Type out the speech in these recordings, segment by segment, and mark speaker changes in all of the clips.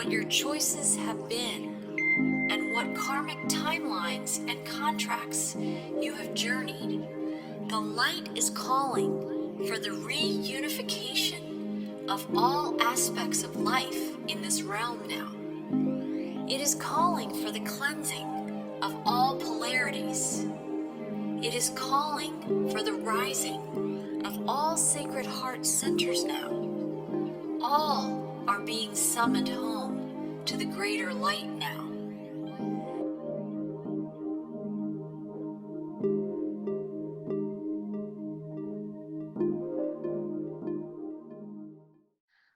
Speaker 1: what your choices have been, and what karmic timelines and contracts you have journeyed. The light is calling for the reunification of all aspects of life in this realm now. It is calling for the cleansing of all polarities. It is calling for the rising of all sacred heart centers now. All are being summoned home to the greater light now.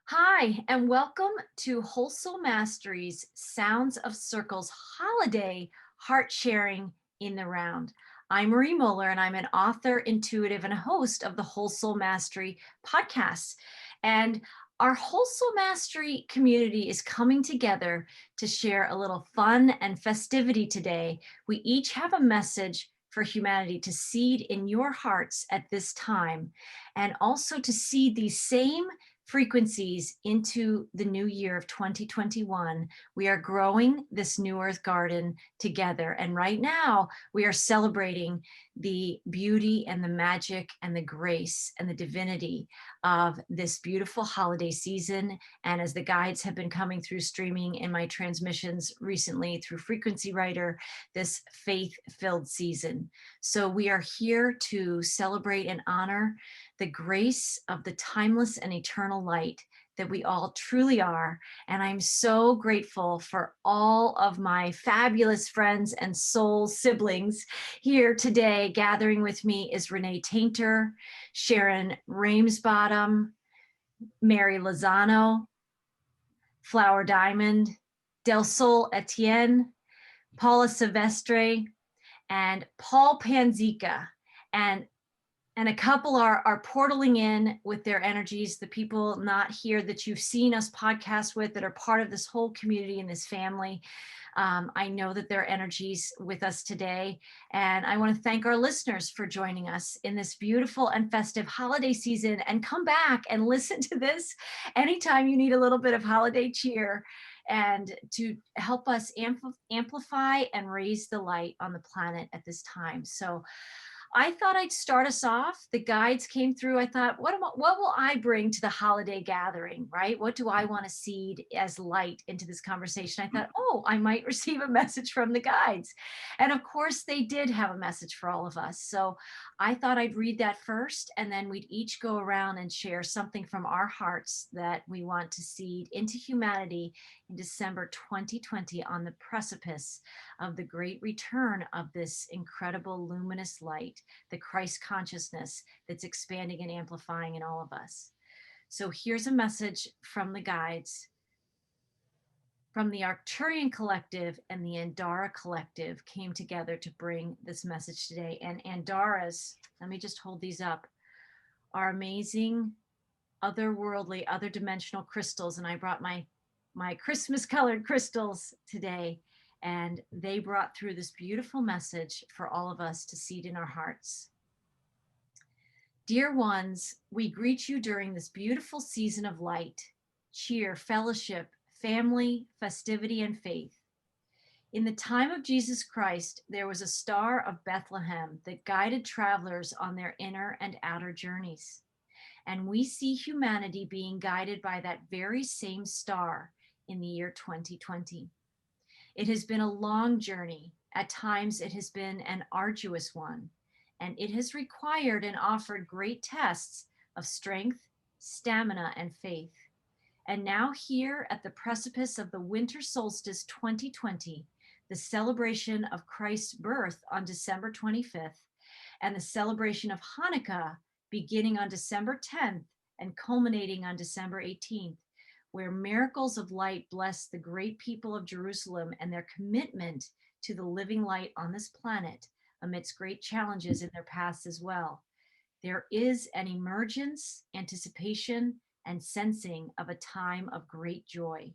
Speaker 2: Hi, and welcome to Whole Soul Mastery's Sounds of Circles Holiday Heart Sharing in the Round. I'm Marie Moeller, and I'm an author, intuitive, and a host of the Whole Soul Mastery podcast. And our Whole Soul Mastery community is coming together to share a little fun and festivity today. We each have a message for humanity to seed in your hearts at this time, and also to seed these same frequencies into the new year of 2021. We are growing this new earth garden together. And right now we are celebrating the beauty and the magic and the grace and the divinity of this beautiful holiday season. And as the guides have been coming through streaming in my transmissions recently through Frequency Writer, this faith-filled season. So we are here to celebrate and honor the grace of the timeless and eternal light that we all truly are. And I'm so grateful for all of my fabulous friends and soul siblings here today. Gathering with me is Renee Tainter, Sharon Ramesbottom, Mary Lozano, Flower Diamond, Del Sol Etienne, Paula Silvestre, and Paul Panzica. And a couple are portaling in with their energies, the people not here that you've seen us podcast with that are part of this whole community and this family. I know that their energies with us today. And I want to thank our listeners for joining us in this beautiful and festive holiday season. And come back and listen to this anytime you need a little bit of holiday cheer and to help us amplify and raise the light on the planet at this time. So I thought I'd start us off. The guides came through. I thought, what will I bring to the holiday gathering, right? What do I want to seed as light into this conversation? I thought, oh, I might receive a message from the guides. And of course, they did have a message for all of us. So I thought I'd read that first, and then we'd each go around and share something from our hearts that we want to seed into humanity in December 2020 on the precipice of the great return of this incredible luminous light, the Christ consciousness that's expanding and amplifying in all of us. So here's a message from the guides. From the Arcturian Collective and the Andara Collective came together to bring this message today. And Andaras, let me just hold these up, are amazing, otherworldly, other dimensional crystals. And I brought my Christmas colored crystals today. And they brought through this beautiful message for all of us to seed in our hearts. Dear ones, we greet you during this beautiful season of light, cheer, fellowship, family, festivity, and faith. In the time of Jesus Christ, there was a star of Bethlehem that guided travelers on their inner and outer journeys. And we see humanity being guided by that very same star in the year 2020. It has been a long journey. At times, it has been an arduous one, and it has required and offered great tests of strength, stamina, and faith. And now, here at the precipice of the winter solstice 2020, the celebration of Christ's birth on December 25th, and the celebration of Hanukkah beginning on December 10th and culminating on December 18th, where miracles of light bless the great people of Jerusalem and their commitment to the living light on this planet amidst great challenges in their paths as well. There is an emergence, anticipation, and sensing of a time of great joy.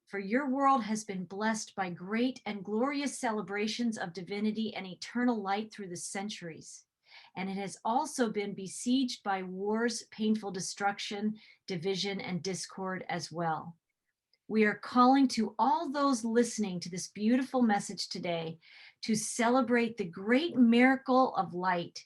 Speaker 2: For your world has been blessed by great and glorious celebrations of divinity and eternal light through the centuries. And it has also been besieged by wars, painful destruction, division, and discord as well. we are calling to all those listening to this beautiful message today to celebrate the great miracle of light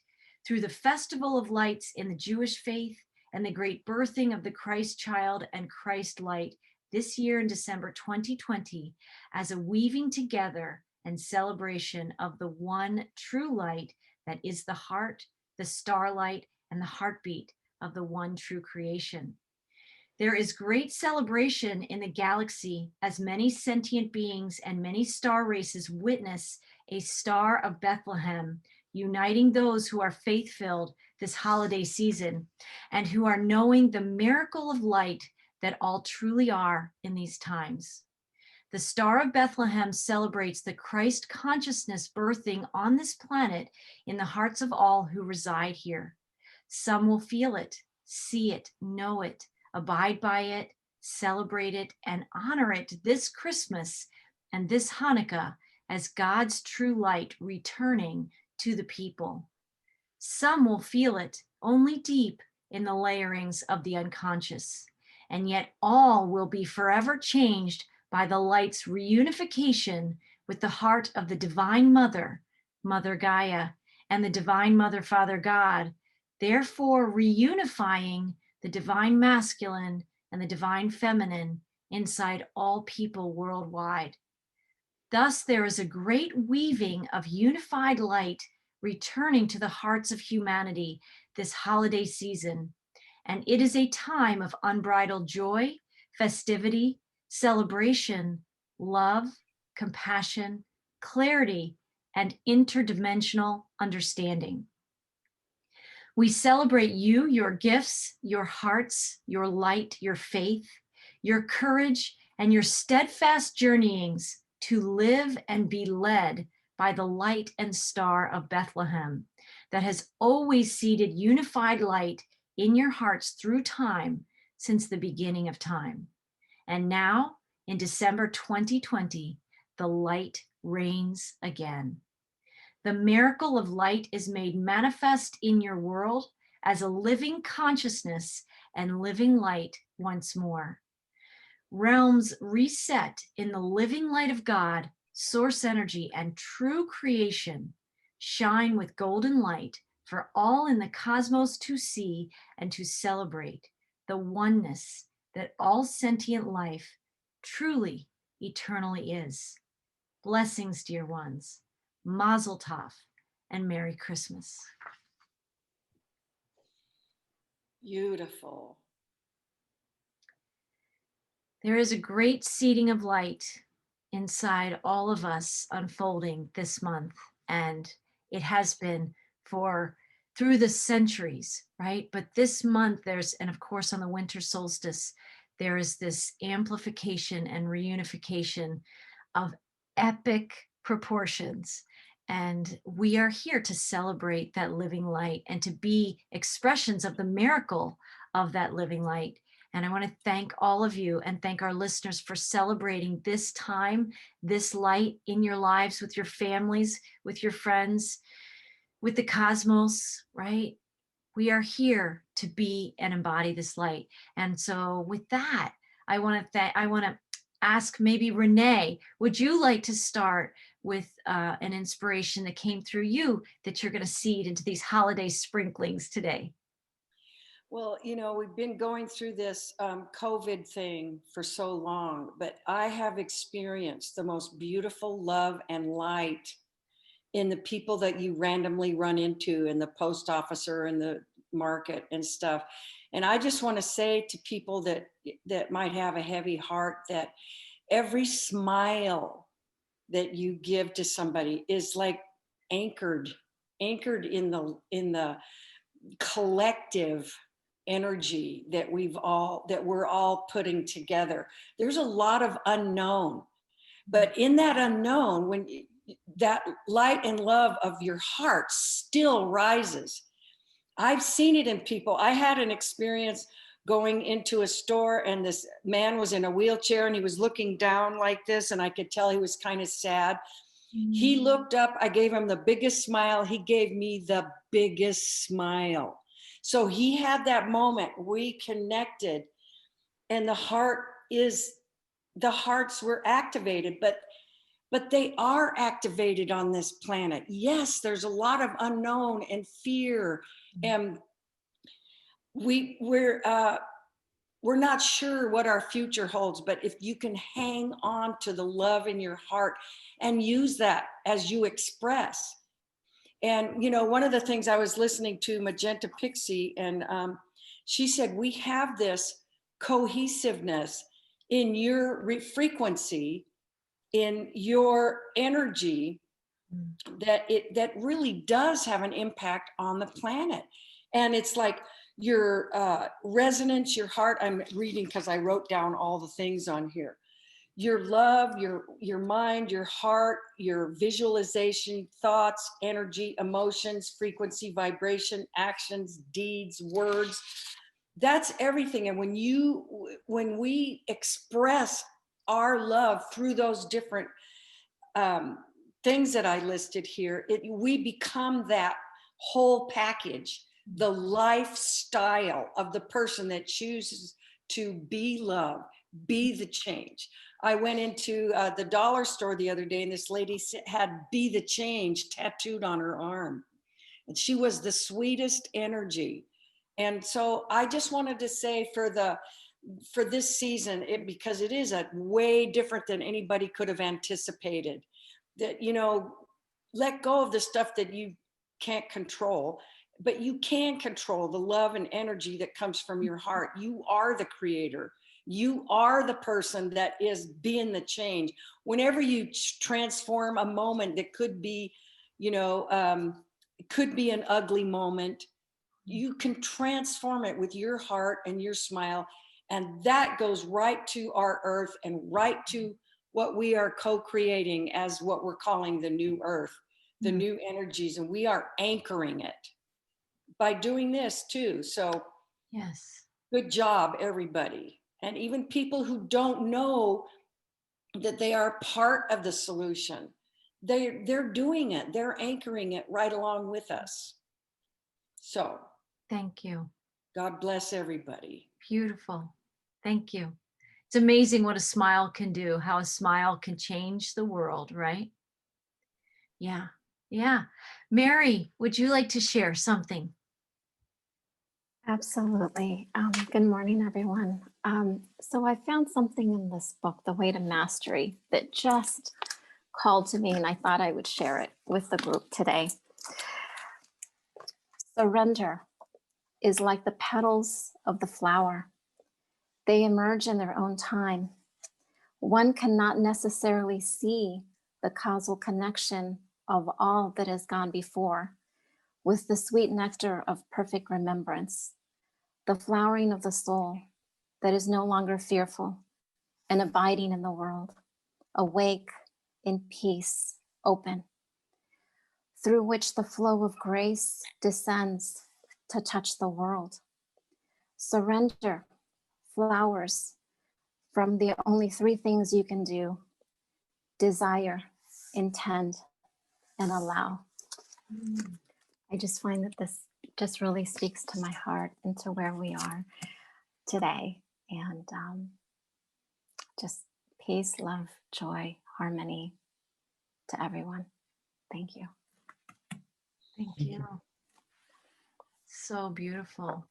Speaker 2: through the Festival of Lights in the Jewish faith and the great birthing of the Christ child and Christ light this year in December 2020 as a weaving together and celebration of the one true light that is the heart, the starlight, and the heartbeat of the one true creation. There is great celebration in the galaxy as many sentient beings and many star races witness a star of Bethlehem, uniting those who are faith-filled this holiday season and who are knowing the miracle of light that all truly are in these times. The Star of Bethlehem celebrates the Christ consciousness birthing on this planet in the hearts of all who reside here. Some will feel it, see it, know it, abide by it, celebrate it, and honor it this Christmas and this Hanukkah as God's true light returning to the people. Some will feel it only deep in the layerings of the unconscious, and yet all will be forever changed by the light's reunification with the heart of the Divine Mother, Mother Gaia, and the Divine Mother, Father God, therefore reunifying the Divine Masculine and the Divine Feminine inside all people worldwide. Thus, there is a great weaving of unified light returning to the hearts of humanity this holiday season, and it is a time of unbridled joy, festivity, celebration, love, compassion, clarity, and interdimensional understanding. We celebrate you, your gifts, your hearts, your light, your faith, your courage, and your steadfast journeyings to live and be led by the light and star of Bethlehem that has always seeded unified light in your hearts through time since the beginning of time. And now, in December 2020, the light reigns again. The miracle of light is made manifest in your world as a living consciousness and living light once more. Realms reset in the living light of God, source energy, and true creation shine with golden light for all in the cosmos to see and to celebrate the oneness that all sentient life truly, eternally is. Blessings, dear ones. Mazel Tov and Merry Christmas.
Speaker 3: Beautiful.
Speaker 2: There is a great seeding of light inside all of us unfolding this month, and it has been through the centuries, right? But this month and of course on the winter solstice, there is this amplification and reunification of epic proportions. And we are here to celebrate that living light and to be expressions of the miracle of that living light. And I want to thank all of you and thank our listeners for celebrating this time, this light in your lives, with your families, with your friends, with the cosmos, right? We are here to be and embody this light. And so with that, I want to ask maybe Renee, would you like to start with an inspiration that came through you that you're going to seed into these holiday sprinklings today?
Speaker 3: Well, we've been going through this COVID thing for so long, but I have experienced the most beautiful love and light in the people that you randomly run into in the post office or in the market and stuff. And I just want to say to people that might have a heavy heart that every smile that you give to somebody is like anchored in the collective energy that we're all putting together. There's a lot of unknown, but in that unknown, when that light and love of your heart still rises. I've seen it in people. I had an experience going into a store, and this man was in a wheelchair and he was looking down like this, and I could tell he was kind of sad. He looked up, I gave him the biggest smile. He gave me the biggest smile. So he had that moment, we connected, and the heart is the hearts were activated, but they are activated on this planet. Yes, there's a lot of unknown and fear, and we're not sure what our future holds, but if you can hang on to the love in your heart and use that as you express. And, you know, one of the things I was listening to Magenta Pixie, and she said, we have this cohesiveness in your frequency, in your energy, that really does have an impact on the planet. And it's like your resonance, your heart. I'm reading because I wrote down all the things on here. Your love, your mind, your heart, your visualization, thoughts, energy, emotions, frequency, vibration, actions, deeds, words. That's everything. And when we express our love through those different things that I listed here, we become that whole package, the lifestyle of the person that chooses to be love, be the change. I went into the dollar store the other day, and this lady had "Be the Change" tattooed on her arm. And she was the sweetest energy. And so I just wanted to say for this season, because it is a way different than anybody could have anticipated, that, you know, let go of the stuff that you can't control, but you can control the love and energy that comes from your heart. You are the creator. You are the person that is being the change. Whenever you transform a moment that could be, you know, it could be an ugly moment, you can transform it with your heart and your smile. And that goes right to our earth and right to what we are co-creating as what we're calling the new earth, the new energies. And we are anchoring it by doing this too. So
Speaker 2: Yes.
Speaker 3: good job, everybody. And even people who don't know that they are part of the solution, they're doing it. They're anchoring it right along with us. So
Speaker 2: Thank you.
Speaker 3: God bless everybody.
Speaker 2: Beautiful. Thank you. It's amazing what a smile can do, how a smile can change the world, right? Yeah. Yeah. Mary, would you like to share something?
Speaker 4: Absolutely. Good morning, everyone. So I found something in this book, The Way to Mastery, that just called to me, and I thought I would share it with the group today. Surrender is like the petals of the flower. They emerge in their own time. One cannot necessarily see the causal connection of all that has gone before with the sweet nectar of perfect remembrance, the flowering of the soul that is no longer fearful and abiding in the world, awake, in peace, open, through which the flow of grace descends to touch the world. Surrender flowers from the only three things you can do: desire, intend, and allow. I just find that this just really speaks to my heart and to where we are today. And just peace, love, joy, harmony to everyone. Thank you.
Speaker 2: Thank you. So beautiful.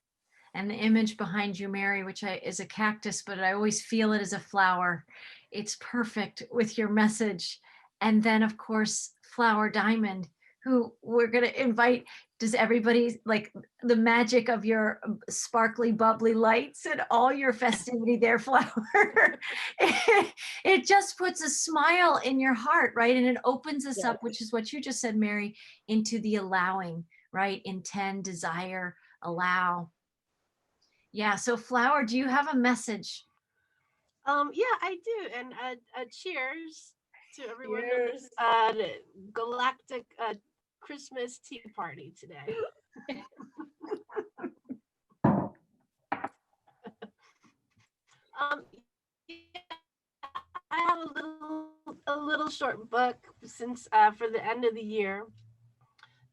Speaker 2: And the image behind you, Mary, which is a cactus, but I always feel it as a flower. It's perfect with your message. And then, of course, Flower Diamond, who we're going to invite. Does everybody like the magic of your sparkly, bubbly lights and all your festivity there, Flower? It just puts a smile in your heart, right? And it opens us up, which is what you just said, Mary, into the allowing, right? Intend, desire, allow. Yeah. So Flower, do you have a message?
Speaker 5: Yeah, I do. And cheers to everyone at the galactic Christmas tea party today. Yeah, I have a little short book since for the end of the year.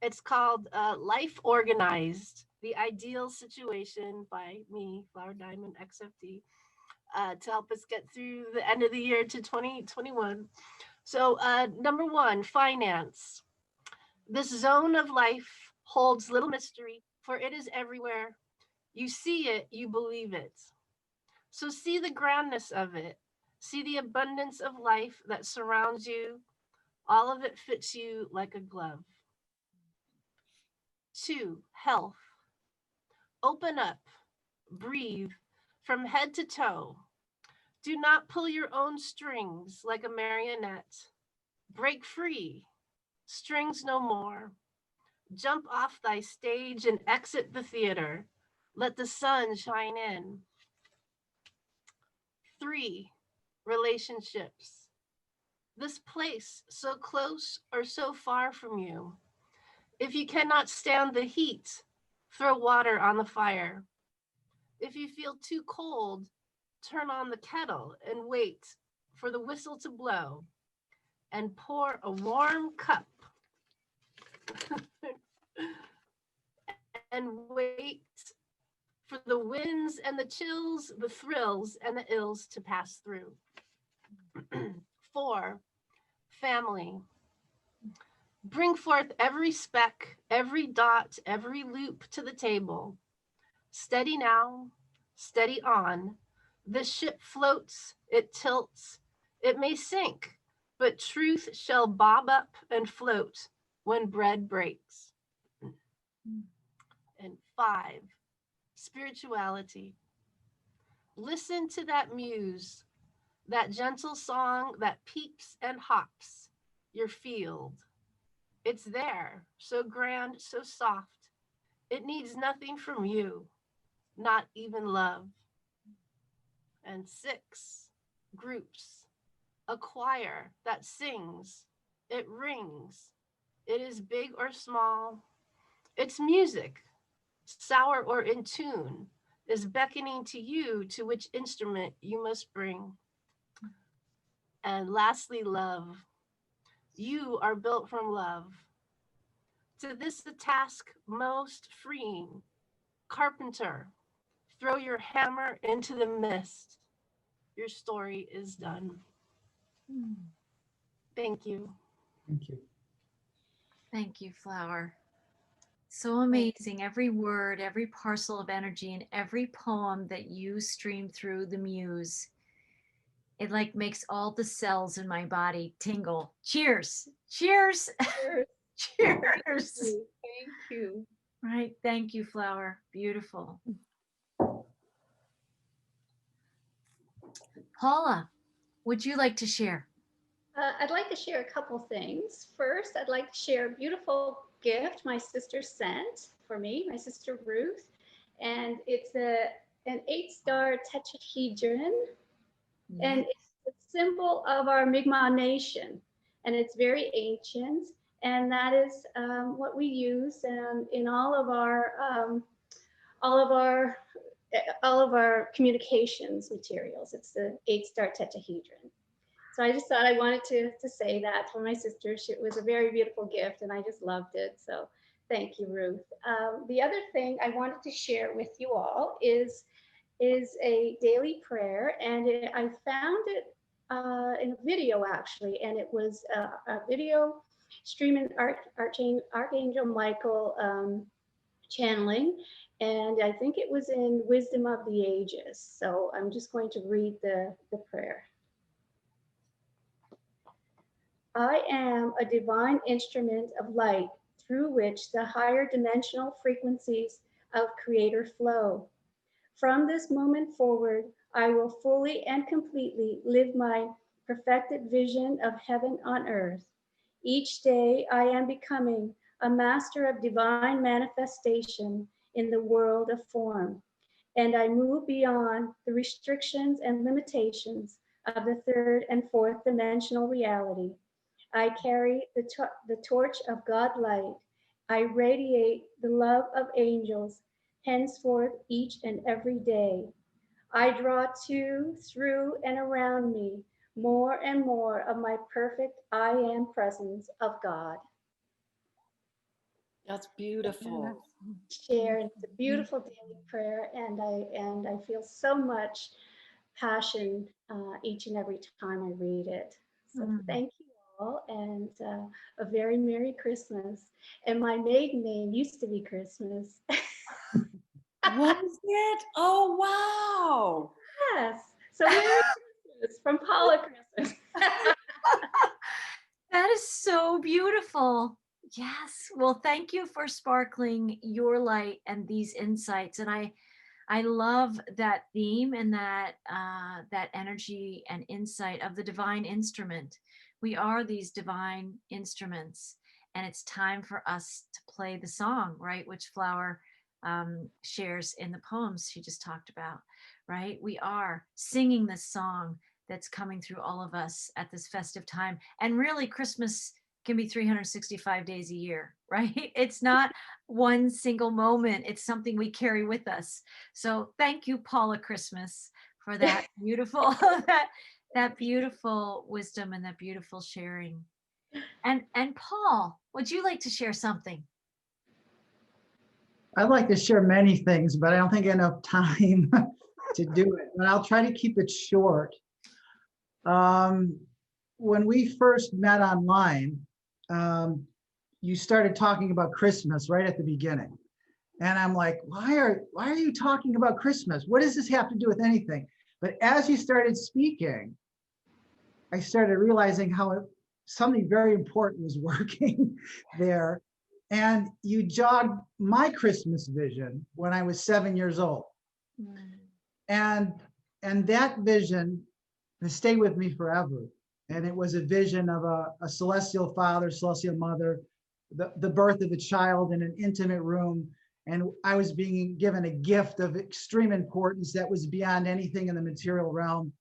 Speaker 5: It's called Life Organized: The Ideal Situation by me, Flower Diamond XFD. to help us get through the end of the year to 2021. So, number one, finance. This zone of life holds little mystery, for it is everywhere. You see it, you believe it. So, see the grandness of it. See the abundance of life that surrounds you. All of it fits you like a glove. Two, health. Open up, breathe from head to toe. Do not pull your own strings like a marionette. Break free, strings no more. Jump off thy stage and exit the theater. Let the sun shine in. Three, relationships. This place so close or so far from you. If you cannot stand the heat, throw water on the fire. If you feel too cold, turn on the kettle and wait for the whistle to blow and pour a warm cup and wait for the winds and the chills, the thrills and the ills to pass through. Four, family. Bring forth every speck, every dot, every loop to the table. Steady now, steady on. The ship floats, it tilts, it may sink, but truth shall bob up and float when bread breaks. And five, spirituality. Listen to that muse, that gentle song that peeps and hops your field. It's there, so grand, so soft. It needs nothing from you, not even love. And six, groups. A choir that sings, it rings. It is big or small. It's music, sour or in tune, is beckoning to you to which instrument you must bring. And lastly, love. You are built from love. To this the task most freeing. Carpenter, throw your hammer into the mist. Your story is done. Thank you.
Speaker 6: Thank you.
Speaker 2: Thank you, Flower. So amazing. Every word, every parcel of energy, and every poem that you stream through the muse. It like makes all the cells in my body tingle. Cheers. Cheers. Cheers.
Speaker 7: Thank you.
Speaker 2: Right. Thank you, Flower. Beautiful. Paula, would you like to share?
Speaker 7: I'd like to share a couple things. First, I'd like to share a beautiful gift my sister sent for me, my sister Ruth. And it's an 8-star tetrahedron. And it's the symbol of our Mi'kmaq nation. And it's very ancient. And that is what we use in all of our communications materials. It's the 8-star tetrahedron. So I just thought I wanted to say that for my sister. It was a very beautiful gift and I just loved it. So thank you, Ruth. The other thing I wanted to share with you all is a daily prayer, and I found it in a video actually, and it was a video streaming Archangel Michael channeling, and I think it was in Wisdom of the Ages. So I'm just going to read the prayer. I am a divine instrument of light through which the higher dimensional frequencies of Creator flow. From this moment forward, I will fully and completely live my perfected vision of heaven on earth. Each day, I am becoming a master of divine manifestation in the world of form, and I move beyond the restrictions and limitations of the third and fourth dimensional reality. I carry the torch of God light. I radiate the love of angels henceforth each and every day. I draw to, through, and around me more and more of my perfect I am presence of God.
Speaker 3: That's beautiful.
Speaker 7: Share. It's a beautiful daily prayer, and I feel so much passion each and every time I read it. So thank you all, and a very Merry Christmas. And my maiden name used to be Christmas.
Speaker 3: Was it? Oh, wow.
Speaker 7: Yes. So Merry Christmas from Paula Christmas.
Speaker 2: That is so beautiful. Yes. Well, thank you for sparkling your light and these insights. And I love that theme and that energy and insight of the divine instrument. We are these divine instruments, and it's time for us to play the song, right? Which Flower shares in the poems she just talked about, right? We are singing this song that's coming through all of us at this festive time. And really, Christmas can be 365 days a year, right? It's not one single moment, it's something we carry with us. So thank you, Paula Christmas, for that beautiful that beautiful wisdom and that beautiful sharing. And Paul, would you like to share something?
Speaker 6: I'd like to share many things, but I don't think I have enough time to do it. But I'll try to keep it short. When we first met online, you started talking about Christmas right at the beginning. And I'm like, why are you talking about Christmas? What does this have to do with anything? But as you started speaking, I started realizing how something very important was working there. And you jogged my Christmas vision when I was 7 years old. And that vision has stayed with me forever. And it was a vision of a celestial father, celestial mother, the birth of a child in an intimate room. And I was being given a gift of extreme importance that was beyond anything in the material realm.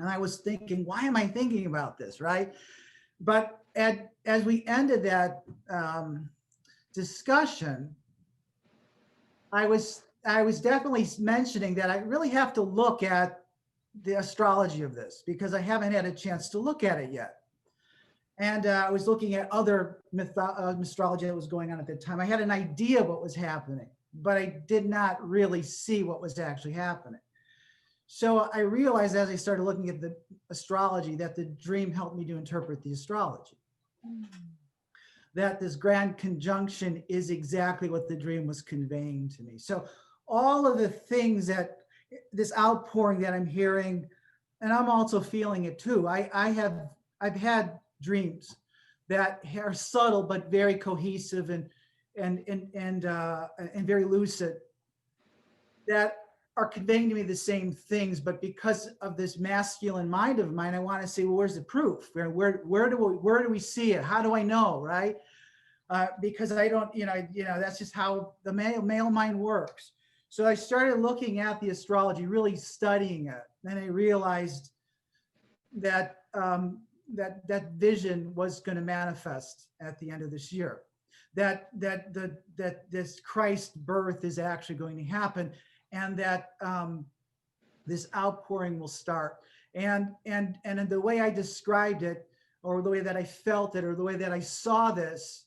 Speaker 6: And I was thinking, why am I thinking about this, right? But as we ended that discussion, I was definitely mentioning that I really have to look at the astrology of this because I haven't had a chance to look at it yet. And I was looking at other astrology that was going on at the time. I had an idea of what was happening, but I did not really see what was actually happening. So I realized as I started looking at the astrology that the dream helped me to interpret the astrology. That this grand conjunction is exactly what the dream was conveying to me. So all of the things that this outpouring that I'm hearing, and I'm also feeling it too. I've had dreams that are subtle but very cohesive and very lucid that are conveying to me the same things, but because of this masculine mind of mine, I want to say, well, where's the proof? Where do we see it? How do I know, right? Because I don't, that's just how the male mind works. So I started looking at the astrology, really studying it, and I realized that that vision was going to manifest at the end of this year. That this Christ birth is actually going to happen, and that this outpouring will start. And the way I described it, or the way that I felt it, or the way that I saw this,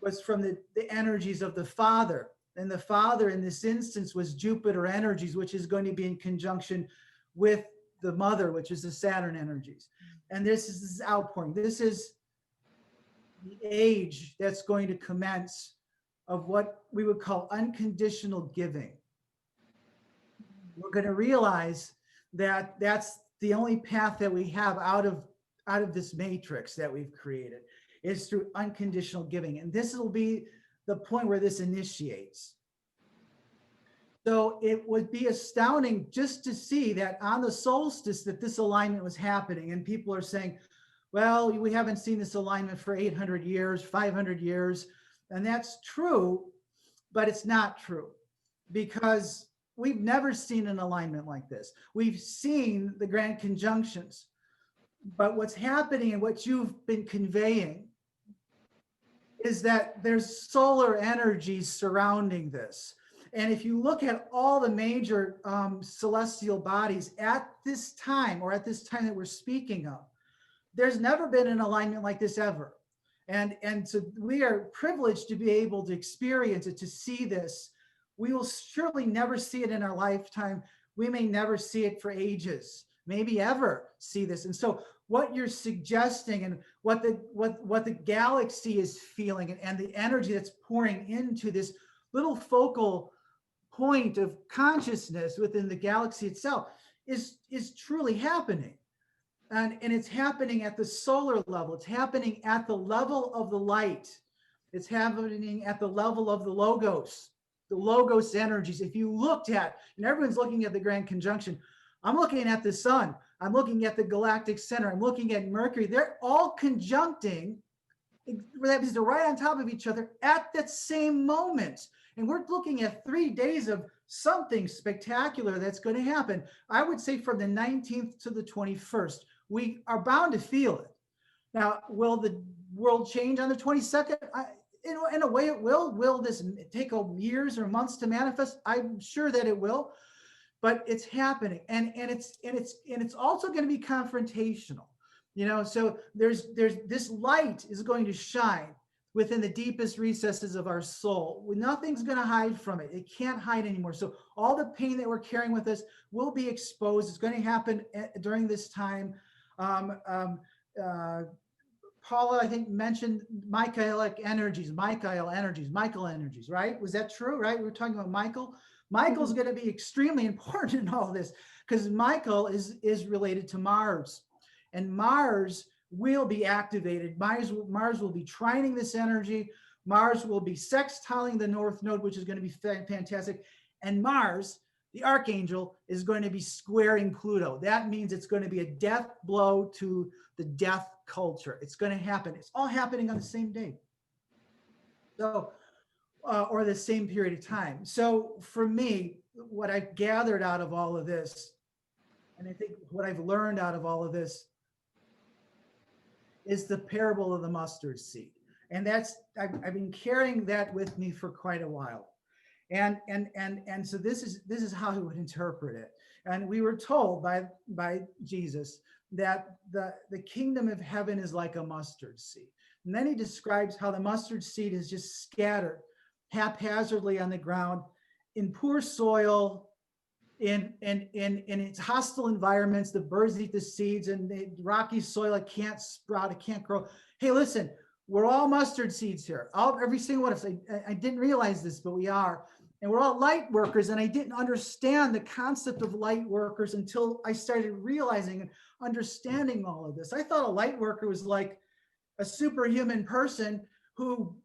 Speaker 6: was from the energies of the Father. And the Father in this instance was Jupiter energies, which is going to be in conjunction with the Mother, which is the Saturn energies. And this is this outpouring. This is the age that's going to commence of what we would call unconditional giving. We're going to realize that that's the only path that we have out of this matrix that we've created, is through unconditional giving. And this will be the point where this initiates. So it would be astounding just to see that on the solstice that this alignment was happening. And people are saying, well, we haven't seen this alignment for 800 years, 500 years. And that's true, but it's not true, because we've never seen an alignment like this. We've seen the grand conjunctions, but what's happening and what you've been conveying is that there's solar energies surrounding this. And if you look at all the major celestial bodies at this time, or at this time that we're speaking of, there's never been an alignment like this ever. And so we are privileged to be able to experience it, to see this. We will surely never see it in our lifetime. we may never see it for ages, maybe ever see this. And so what you're suggesting and what the galaxy is feeling and the energy that's pouring into this little focal point of consciousness within the galaxy itself is truly happening. And it's happening at the solar level. It's happening at the level of the light. It's happening at the level of the logos energies. If you looked at, and everyone's looking at the Grand Conjunction, I'm looking at the sun, I'm looking at the galactic center, I'm looking at Mercury. They're all conjuncting, that means they're right on top of each other at that same moment. And we're looking at 3 days of something spectacular that's going to happen. I would say from the 19th to the 21st, we are bound to feel it. Now, will the world change on the 22nd? In a way it will. Will this take years or months to manifest? I'm sure that it will, but it's happening. And it's also going to be confrontational. You know, so there's this light is going to shine within the deepest recesses of our soul. Nothing's going to hide from it. It can't hide anymore. So all the pain that we're carrying with us will be exposed. It's going to happen during this time. Paula, I think, mentioned Michael energies, right? Was that true, right? We were talking about Michael. Michael's going to be extremely important in all this because Michael is related to Mars. And Mars will be activated. Mars will be trining this energy. Mars will be sextiling the North Node, which is going to be fantastic. And Mars, the archangel, is going to be squaring Pluto. That means it's going to be a death blow to the death culture. It's going to happen. It's all happening on the same day. So, or the same period of time. So for me, what I've gathered out of all of this, and I think what I've learned out of all of this, is the parable of the mustard seed. And that's, I've been carrying that with me for quite a while. And so this is how he would interpret it. And we were told by Jesus that the kingdom of heaven is like a mustard seed. And then he describes how the mustard seed is just scattered haphazardly on the ground in poor soil, in its hostile environments. The birds eat the seeds, and the rocky soil, it can't sprout, it can't grow. Hey, listen, we're all mustard seeds here. Every single one of us. I didn't realize this, but we are. And we're all light workers, and I didn't understand the concept of light workers until I started realizing and understanding all of this. I thought a light worker was like a superhuman person who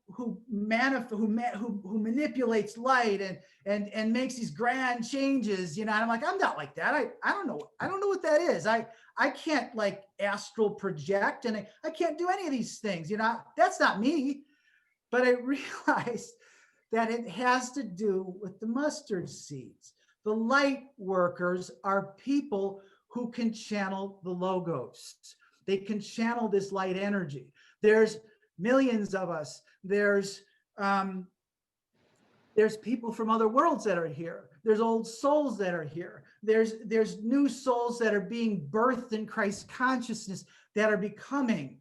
Speaker 6: manipulates light and makes these grand changes, you know. And I'm like, I'm not like that. I don't know what that is. I can't like astral project, and I can't do any of these things, you know. That's not me. But I realized that it has to do with the mustard seeds. The light workers are people who can channel the logos. They can channel this light energy. There's millions of us. There's people from other worlds that are here. There's old souls that are here. There's new souls that are being birthed in Christ's consciousness that are becoming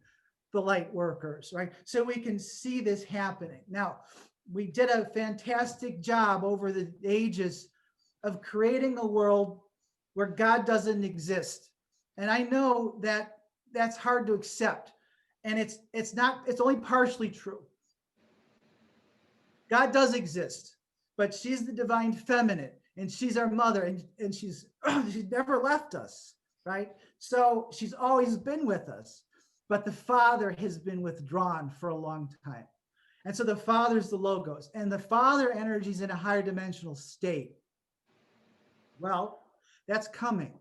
Speaker 6: the light workers, right? So we can see this happening. Now, we did a fantastic job over the ages of creating a world where God doesn't exist. And I know that that's hard to accept. And it's only partially true. God does exist, but she's the divine feminine, and she's our mother, and she's never left us, right? So she's always been with us, but the Father has been withdrawn for a long time. And so the Father's the logos, and the Father energy is in a higher dimensional state. Well, that's coming,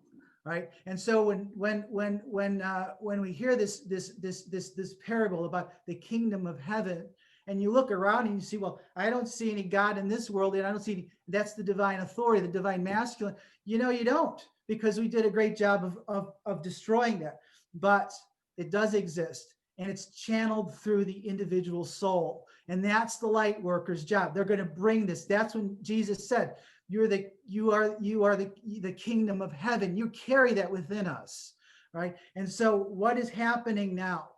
Speaker 6: right? And so when we hear this parable about the kingdom of heaven, and you look around and you see, well, I don't see any God in this world, and I don't see any, that's the divine authority, the divine masculine. You know, you don't, because we did a great job of destroying that. But it does exist, and it's channeled through the individual soul. And that's the light worker's job. They're going to bring this. That's when Jesus said, you are the kingdom of heaven. You carry that within us, right? And so what is happening now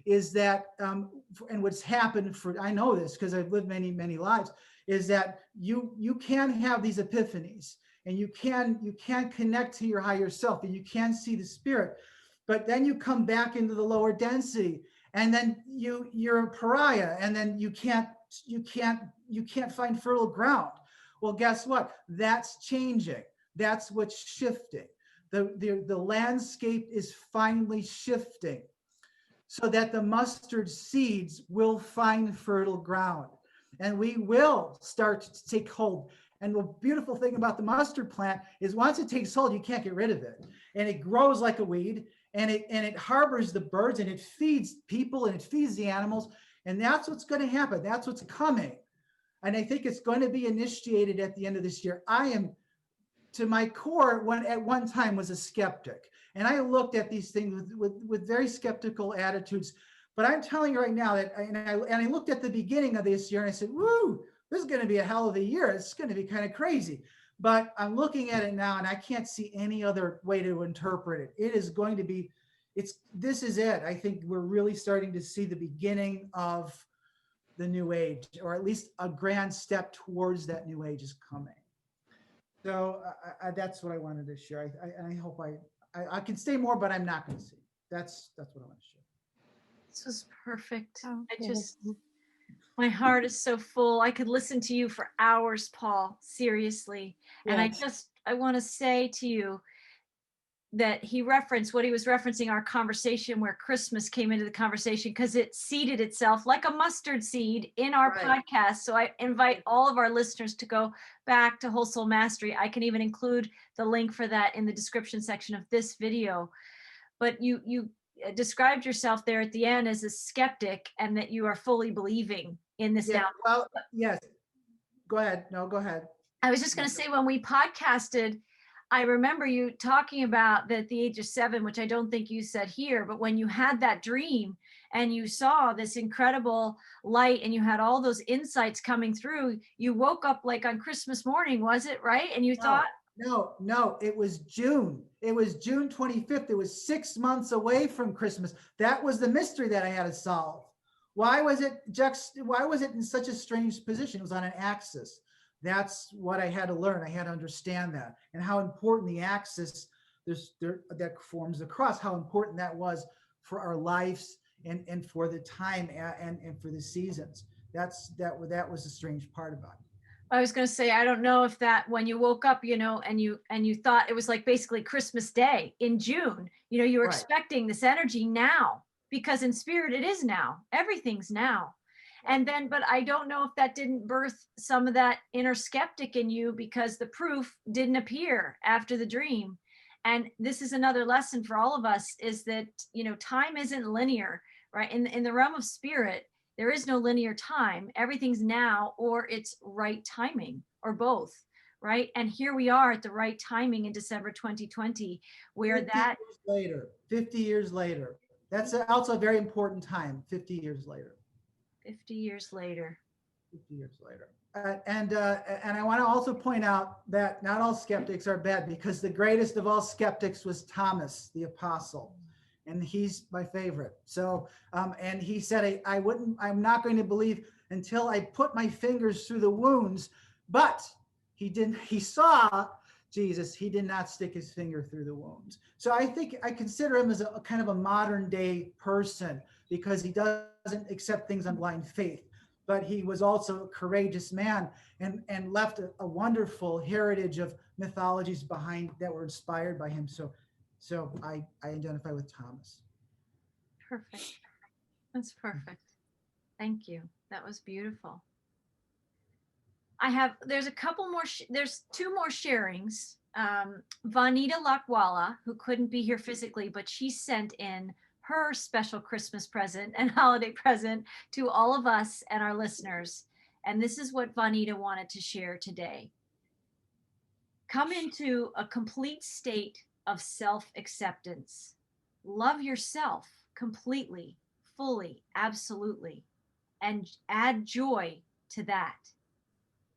Speaker 6: is that, and what's happened for, I know this because I've lived many, many lives, is that you can have these epiphanies. and you can connect to your higher self, and you can see the spirit. But then you come back into the lower density, and then you're a pariah, and then you can't find fertile ground. Well, guess what? That's changing. That's what's shifting. The landscape is finally shifting so that the mustard seeds will find fertile ground, and we will start to take hold. And the beautiful thing about the mustard plant is once it takes hold, you can't get rid of it. And it grows like a weed, and it harbors the birds, and it feeds people, and it feeds the animals. And that's what's going to happen. That's what's coming. And I think it's going to be initiated at the end of this year. I am, to my core, at one time was a skeptic. And I looked at these things with very skeptical attitudes. But I'm telling you right now that, and I looked at the beginning of this year and I said, woo, this is going to be a hell of a year. It's going to be kind of crazy. But I'm looking at it now and I can't see any other way to interpret it. It is going to be, this is it. I think we're really starting to see the beginning of the new age, or at least a grand step towards that new age is coming. So that's what I wanted to share. I hope I can say more, but I'm not going to say. That's what I want to share.
Speaker 2: This was perfect.
Speaker 4: Oh,
Speaker 2: My heart is so full. I could listen to you for hours, Paul, seriously. And
Speaker 6: Yes.
Speaker 2: I want to say to you that he referenced what he was referencing, our conversation where Christmas came into the conversation, because it seeded itself like a mustard seed in our
Speaker 6: Right.
Speaker 2: podcast. So I invite all of our listeners to go back to Whole Soul Mastery. I can even include the link for that in the description section of this video. But you described yourself there at the end as a skeptic, and that you are fully believing in this now.
Speaker 6: Well, yes. Go ahead. No, go ahead.
Speaker 2: I was just going to say, when we podcasted, I remember you talking about that at the age of 7, which I don't think you said here, but when you had that dream and you saw this incredible light and you had all those insights coming through, you woke up like on Christmas morning, was it right? And you thought,
Speaker 6: No, it was June. It was June 25th. It was 6 months away from Christmas. That was the mystery that I had to solve. Why was it in such a strange position? It was on an axis. That's what I had to learn. I had to understand that, and how important the axis that forms the cross, how important that was for our lives and for the time and for the seasons. That was the strange part about it.
Speaker 2: I was going to say, I don't know if that, when you woke up, and you thought it was like basically Christmas Day in June, you were
Speaker 6: Right.
Speaker 2: expecting this energy now, because in spirit it is now. Everything's now. And then, but I don't know if that didn't birth some of that inner skeptic in you, because the proof didn't appear after the dream. And this is another lesson for all of us, is that, time isn't linear, right? In the realm of spirit, there is no linear time. Everything's now, or it's right timing, or both, right? And here we are at the right timing in December 2020, where
Speaker 6: 50 years later. That's also a very important time, 50 years later.
Speaker 2: 50 years later.
Speaker 6: 50 years later. And I want to also point out that not all skeptics are bad, because the greatest of all skeptics was Thomas, the apostle. And he's my favorite. So, and he said, I'm not going to believe until I put my fingers through the wounds. But he saw Jesus. He did not stick his finger through the wounds. So I think I consider him as a kind of a modern day person, because he doesn't accept things on blind faith. But he was also a courageous man and left a wonderful heritage of mythologies behind that were inspired by him. So I identify with Thomas.
Speaker 2: Perfect. That's perfect. Thank you. That was beautiful. There's a couple more, there's 2 more sharings. Vanita Lakwala, who couldn't be here physically, but she sent in her special Christmas present and holiday present to all of us and our listeners. And this is what Vanita wanted to share today. Come into a complete state of self-acceptance. Love yourself completely, fully, absolutely, and add joy to that.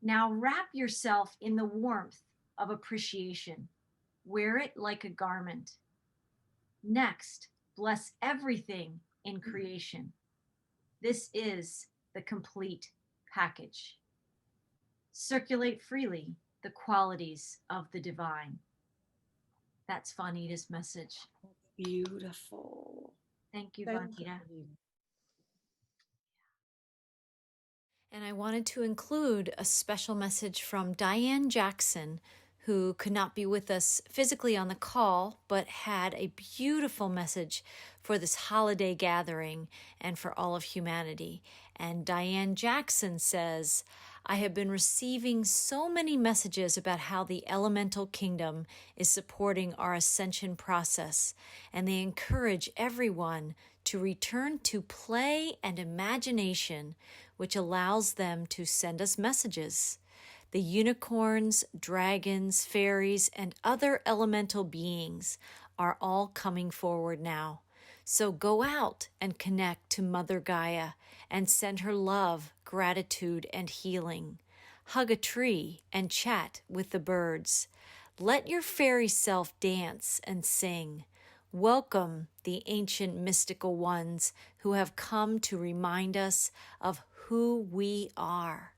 Speaker 2: Now wrap yourself in the warmth of appreciation. Wear it like a garment. Next, bless everything in creation. This is the complete package. Circulate freely the qualities of the divine. That's Vanita's message.
Speaker 3: Beautiful.
Speaker 2: Thank you,
Speaker 3: Thank you,
Speaker 2: Vanita.
Speaker 3: Vanita.
Speaker 1: And I wanted to include a special message from Diane Jackson, who could not be with us physically on the call, but had a beautiful message for this holiday gathering and for all of humanity. And Diane Jackson says, I have been receiving so many messages about how the elemental kingdom is supporting our ascension process, and they encourage everyone to return to play and imagination, which allows them to send us messages. The unicorns, dragons, fairies, and other elemental beings are all coming forward now. So go out and connect to Mother Gaia and send her love, gratitude, and healing. Hug a tree and chat with the birds. Let your fairy self dance and sing. Welcome the ancient mystical ones who have come to remind us of who we are.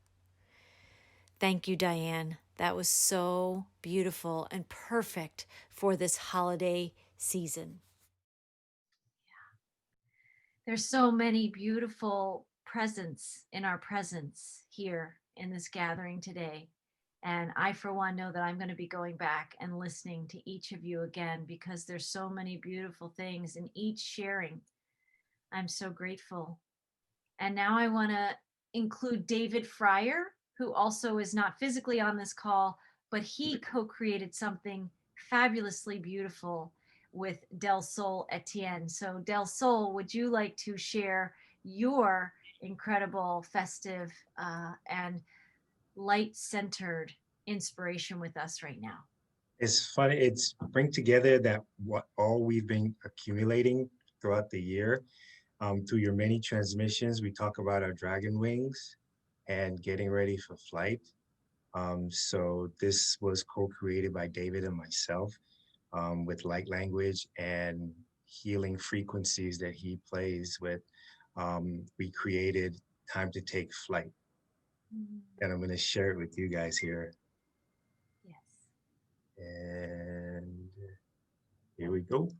Speaker 1: Thank you, Diane. That was so beautiful and perfect for this holiday season.
Speaker 2: There's so many beautiful presents in our presence here in this gathering today. And I, for one, know that I'm going to be going back and listening to each of you again because there's so many beautiful things in each sharing. I'm so grateful. And now I want to include David Fryer, who also is not physically on this call, but he co-created something fabulously beautiful with Del Sol Etienne. So Del Sol, would you like to share your incredible festive and light-centered inspiration with us right now?
Speaker 8: It's funny, it's bring together that what all we've been accumulating throughout the year. Through your many transmissions, we talk about our dragon wings and getting ready for flight. So this was co-created by David and myself with light language and healing frequencies that he plays with. We created Time to Take Flight. And I'm going to share it with you guys here.
Speaker 2: Yes.
Speaker 8: And here we go.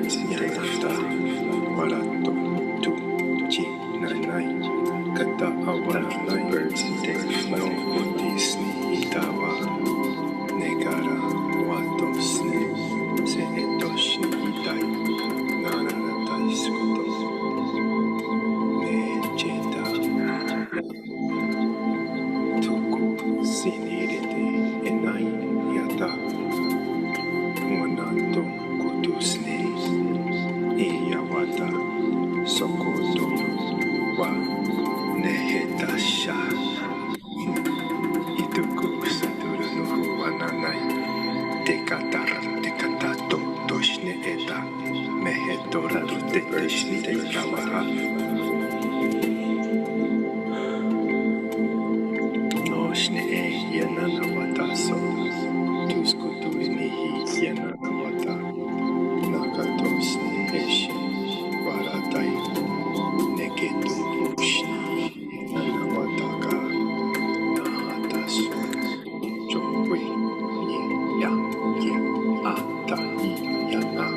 Speaker 9: birds Yamata Warato Tu Chi Nanai Kata Awanai birds no Kotisni Itawa Negara Wato Sne Se Etoshni Itai Naranatai Suto Ne Cheta Tuku Sinirete Enai Yata Wanato Kutusne Iyawata Sokoto Wa Nehetasha Ituku Saturu no Wananai Tekatara Tekatato Toshne Eta Mehetora Teteshni Tekawaha Noshne E Yanana Wataso Tuskutuni Yanana Wata Nakatosne Eshi Waratai Neketu Ushni Nanawataka Nahatasu Chokwe Ni Ya Ye Ata I Yana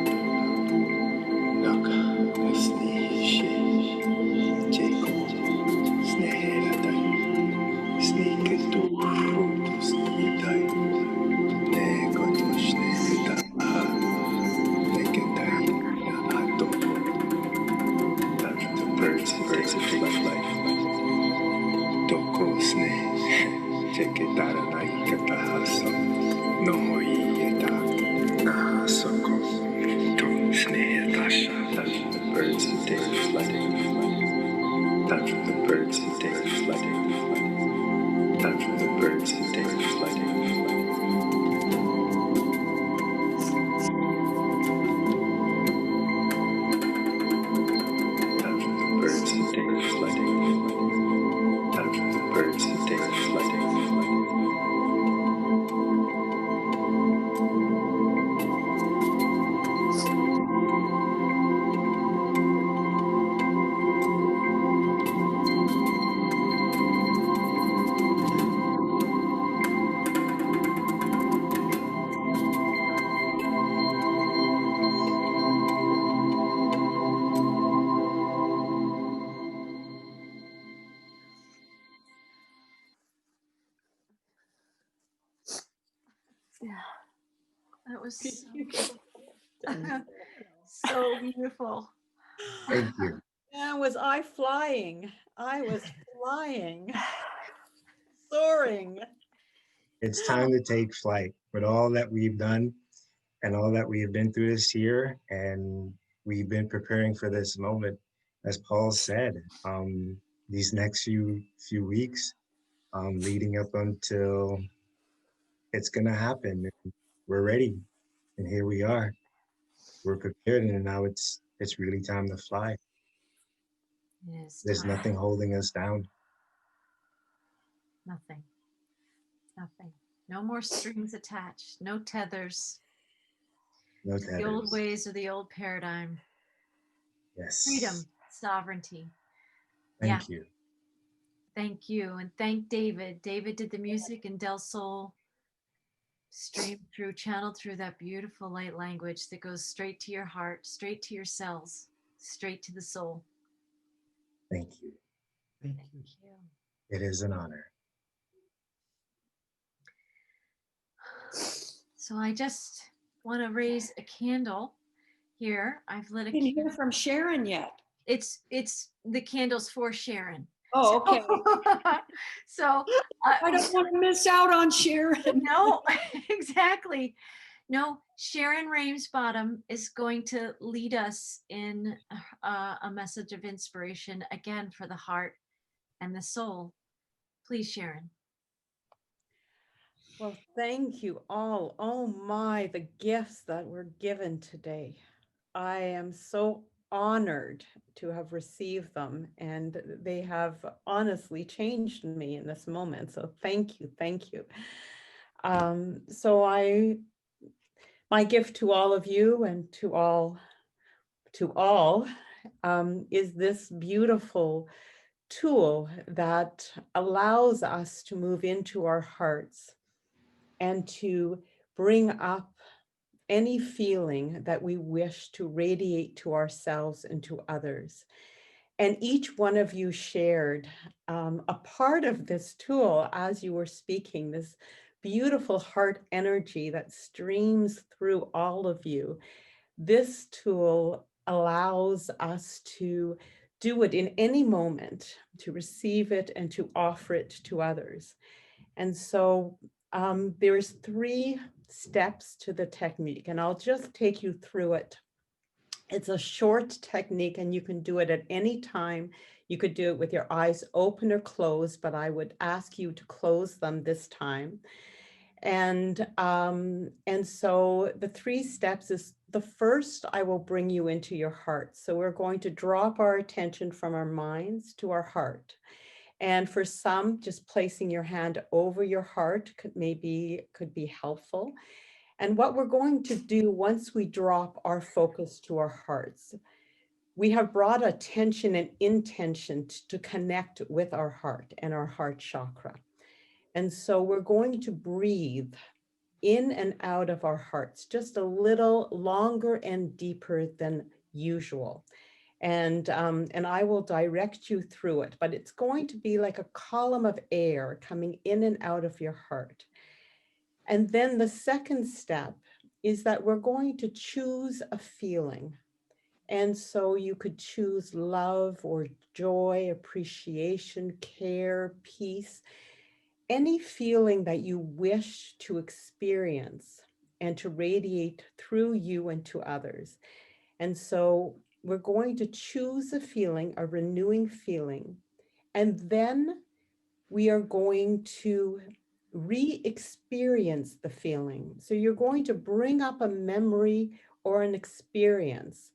Speaker 9: Naka Esni She Jeko Sneheratai Sniketu Frutus Nitai Nekotoshne Etaha Neketai Ato the birds of life. Tokosne, Cheketara Naikatahaso, no Ieta, Nahasoko, Tosne Tasha, that's the birds who take flight. That's the birds who take flight. That's the birds who take flight. That's the birds who take flight. That's the birds who take flight.
Speaker 2: That was so beautiful.
Speaker 8: Thank you.
Speaker 10: And was I flying? I was flying, soaring.
Speaker 8: It's time to take flight with all that we've done and all that we have been through this year. And we've been preparing for this moment, as Paul said, these next few weeks, leading up until it's gonna happen. We're ready, and here we are. We're prepared, and now it's really time to fly.
Speaker 2: It is
Speaker 8: There's
Speaker 2: time.
Speaker 8: nothing holding us down.
Speaker 2: Nothing. Nothing. No more strings attached. No tethers.
Speaker 8: No
Speaker 2: to the old
Speaker 8: tethers.
Speaker 2: ways or the old paradigm.
Speaker 8: Yes.
Speaker 2: Freedom, sovereignty.
Speaker 8: Thank you.
Speaker 2: Thank you. And thank David. David did the music, and Del Sol streamed through, channeled through that beautiful light language that goes straight to your heart, straight to your cells, straight to the soul.
Speaker 8: Thank you.
Speaker 2: Thank you.
Speaker 8: It is an honor.
Speaker 2: So I just want to raise a candle here. I've lit a
Speaker 3: Didn't hear
Speaker 2: candle.
Speaker 3: from Sharon yet.
Speaker 2: It's the candles for Sharon.
Speaker 3: Oh, okay.
Speaker 2: So
Speaker 3: I don't want to miss out on Sharon.
Speaker 2: No, exactly. No, Sharon Ramesbottom is going to lead us in a message of inspiration again for the heart and the soul. Please, Sharon.
Speaker 10: Well, thank you all. Oh my, the gifts that were given today. I am so honored to have received them, and they have honestly changed me in this moment. So thank you, thank you. My gift to all of you and to all is this beautiful tool that allows us to move into our hearts and to bring up any feeling that we wish to radiate to ourselves and to others. And each one of you shared a part of this tool as you were speaking, this beautiful heart energy that streams through all of you. This tool allows us to do it in any moment, to receive it and to offer it to others. And so there's 3 steps to the technique, and I'll just take you through it. It's a short technique and you can do it at any time. You could do it with your eyes open or closed, but I would ask you to close them this time. And so the 3 steps is, the first, I will bring you into your heart. So we're going to drop our attention from our minds to our heart. And for some, just placing your hand over your heart could be helpful. And what we're going to do once we drop our focus to our hearts, we have brought attention and intention to connect with our heart and our heart chakra. And so we're going to breathe in and out of our hearts, just a little longer and deeper than usual. And I will direct you through it, but it's going to be like a column of air coming in and out of your heart. And then the second step is that we're going to choose a feeling. And so you could choose love or joy, appreciation, care, peace, any feeling that you wish to experience and to radiate through you and to others. And so we're going to choose a feeling, a renewing feeling, and then we are going to re-experience the feeling. So you're going to bring up a memory or an experience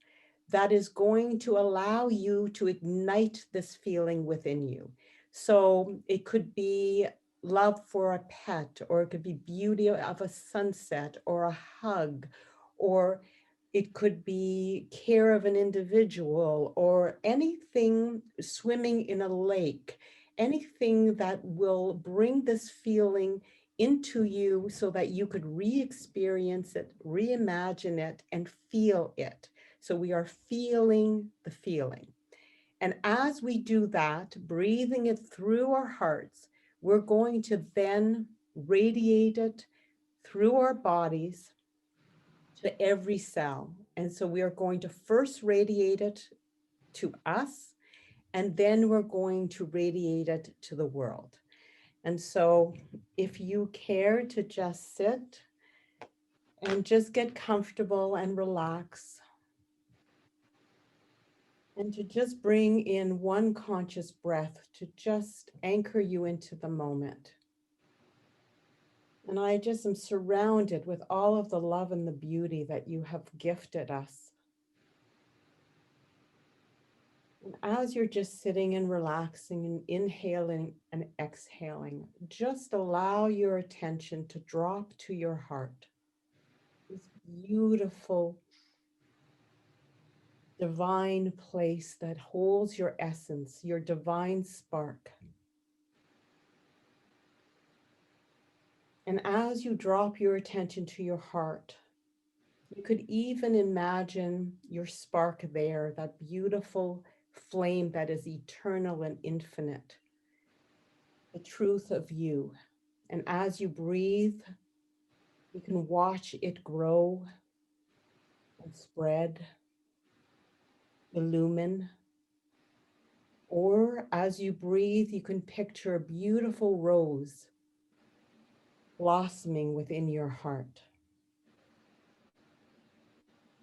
Speaker 10: that is going to allow you to ignite this feeling within you. So it could be love for a pet, or it could be beauty of a sunset or a hug, or it could be care of an individual, or anything, swimming in a lake, anything that will bring this feeling into you so that you could re-experience it, reimagine it, and feel it. So we are feeling the feeling. And as we do that, breathing it through our hearts, we're going to then radiate it through our bodies to every cell. And so we are going to first radiate it to us, and then we're going to radiate it to the world. And so if you care to just sit and just get comfortable and relax, and to just bring in one conscious breath to just anchor you into the moment. And I just am surrounded with all of the love and the beauty that you have gifted us. And as you're just sitting and relaxing and inhaling and exhaling, just allow your attention to drop to your heart. This beautiful, divine place that holds your essence, your divine spark. And as you drop your attention to your heart, you could even imagine your spark there, that beautiful flame that is eternal and infinite, the truth of you. And as you breathe, you can watch it grow and spread, illumine. Or as you breathe, you can picture a beautiful rose blossoming within your heart.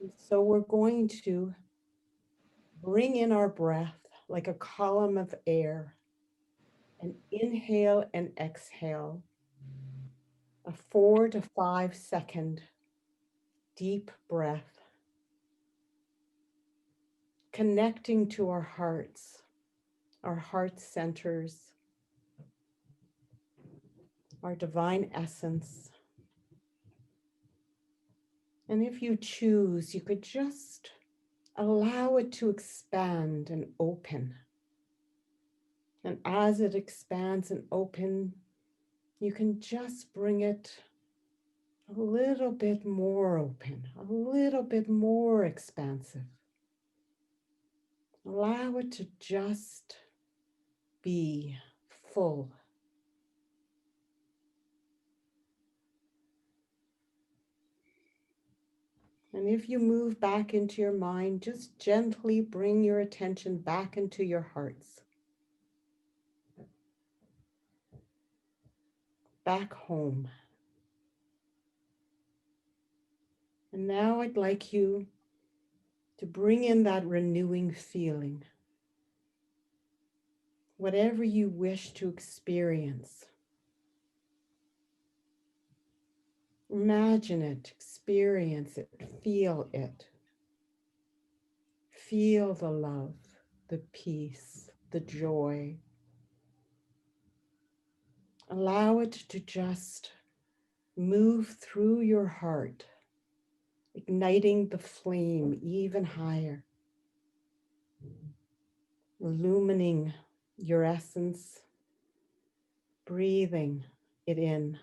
Speaker 10: And so we're going to bring in our breath like a column of air, and inhale and exhale, a 4 to 5 second deep breath, connecting to our hearts, our heart centers, our divine essence. And if you choose, you could just allow it to expand and open. And as it expands and opens, you can just bring it a little bit more open, a little bit more expansive. Allow it to just be full. And if you move back into your mind, just gently bring your attention back into your hearts. Back home. And now I'd like you to bring in that renewing feeling. Whatever you wish to experience. Imagine it, experience it, feel it. Feel the love, the peace, the joy. Allow it to just move through your heart, igniting the flame even higher, illumining your essence, breathing it in,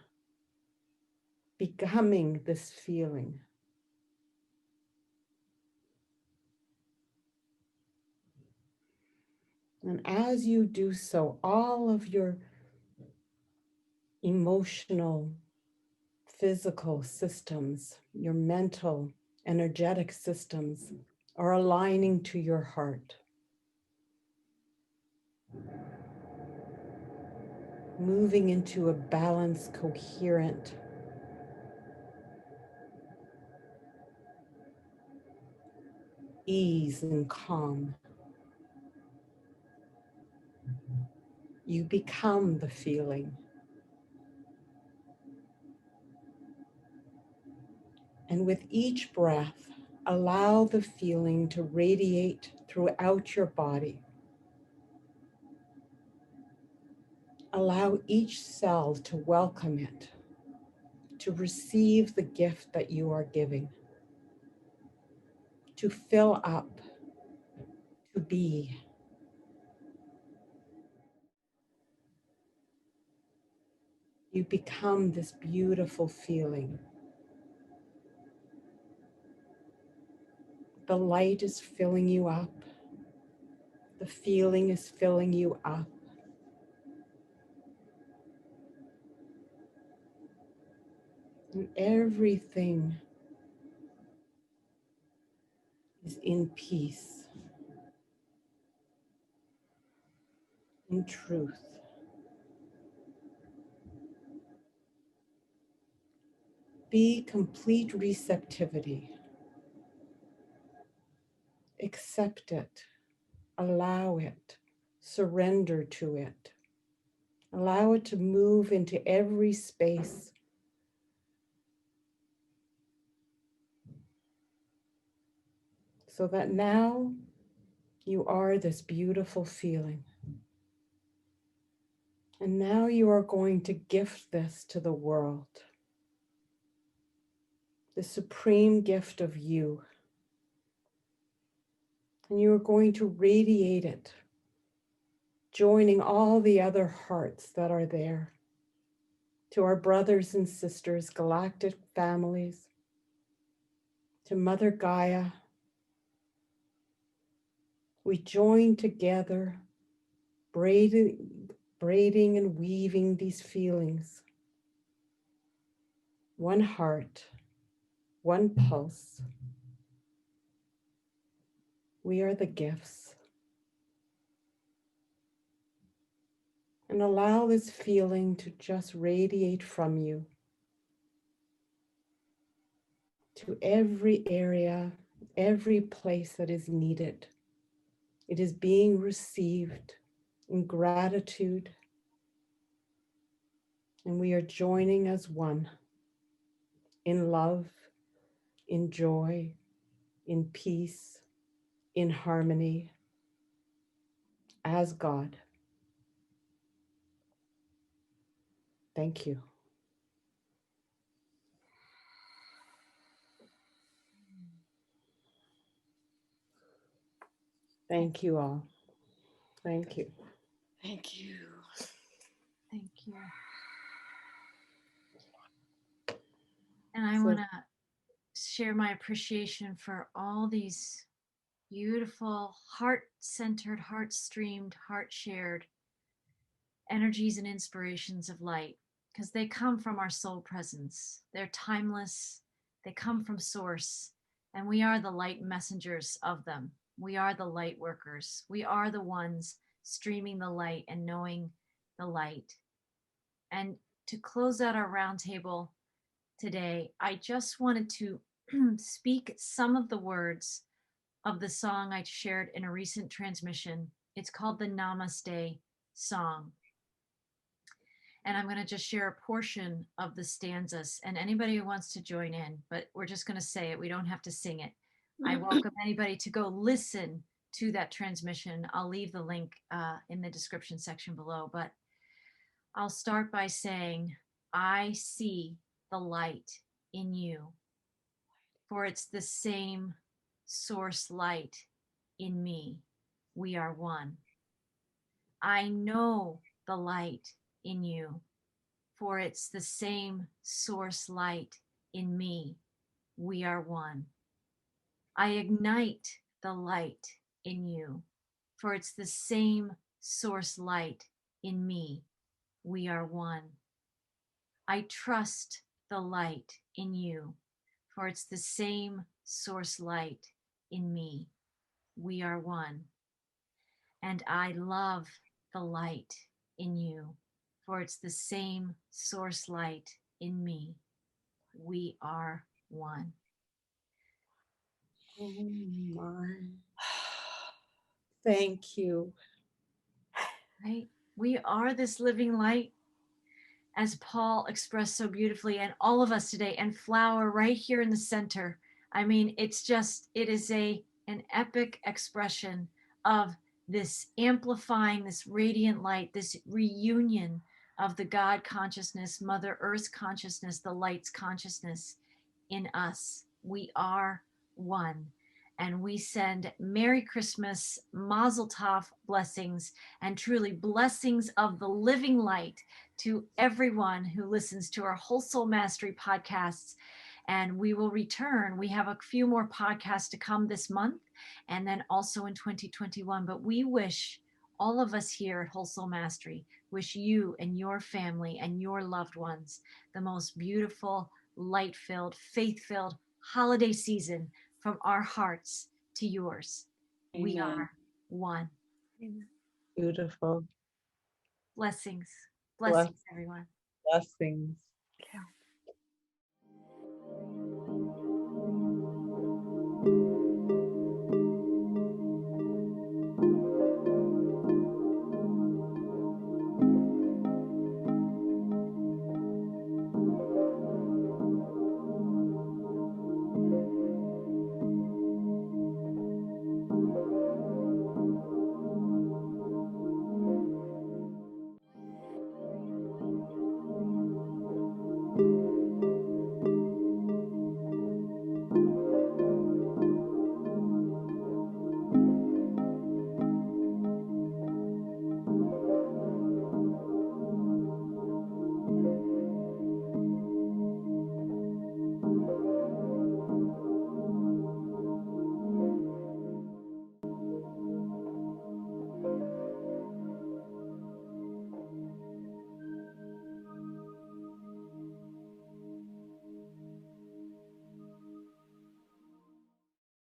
Speaker 10: becoming this feeling. And as you do so, all of your emotional, physical systems, your mental, energetic systems are aligning to your heart. Moving into a balanced, coherent, ease and calm. You become the feeling. And with each breath, allow the feeling to radiate throughout your body. Allow each cell to welcome it, to receive the gift that you are giving, to fill up, to be. You become this beautiful feeling. The light is filling you up. The feeling is filling you up. And everything is in peace, in truth. Be complete receptivity. Accept it. Allow it. Surrender to it. Allow it to move into every space. So that now you are this beautiful feeling. And now you are going to gift this to the world. The supreme gift of you. And you are going to radiate it, joining all the other hearts that are there. To our brothers and sisters, galactic families, to Mother Gaia, we join together, braiding and weaving these feelings. One heart, one pulse. We are the gifts. And allow this feeling to just radiate from you to every area, every place that is needed. It is being received in gratitude. And we are joining as one in love, in joy, in peace, in harmony, as God. Thank you. Thank you all. Thank you.
Speaker 3: Thank you.
Speaker 2: Thank you. And I
Speaker 10: So-
Speaker 2: want to share my appreciation for all these beautiful, heart-centered, heart-streamed, heart-shared energies and inspirations of light, because they come from our soul presence. They're timeless. They come from source, and we are the light messengers of them. We are the light workers. We are the ones streaming the light and knowing the light. And to close out our roundtable today, I just wanted to speak some of the words of the song I shared in a recent transmission. It's called the Namaste song. And I'm going to just share a portion of the stanzas, and anybody who wants to join in, but we're just going to say it. We don't have to sing it. I welcome anybody to go listen to that transmission. I'll leave the link in the description section below, but I'll start by saying, I see the light in you, for it's the same source light in me. We are one. I know the light in you, for it's the same source light in me. We are one. I ignite the light in you, for it's the same source light in me. We are one. I trust the light in you, for it's the same source light in me. We are one. And I love the light in you, for it's the same source light in me. We are one.
Speaker 10: Oh my. Thank you.
Speaker 2: Right? We are this living light, as Paul expressed so beautifully, and all of us today, and Flower right here in the center. I mean, it is an epic expression of this amplifying, this radiant light, this reunion of the God consciousness, Mother Earth's consciousness, the light's consciousness in us. We are one. And we send Merry Christmas, Mazel Tov blessings, and truly blessings of the living light to everyone who listens to our Whole Soul Mastery podcasts. And we will return. We have a few more podcasts to come this month and then also in 2021. But we wish all of us here at Whole Soul Mastery, wish you and your family and your loved ones the most beautiful, light-filled, faith-filled holiday season from our hearts to yours. We
Speaker 3: Amen.
Speaker 2: are one.
Speaker 10: Beautiful.
Speaker 2: Blessings. Blessings, everyone.
Speaker 10: Blessings.
Speaker 2: Yeah.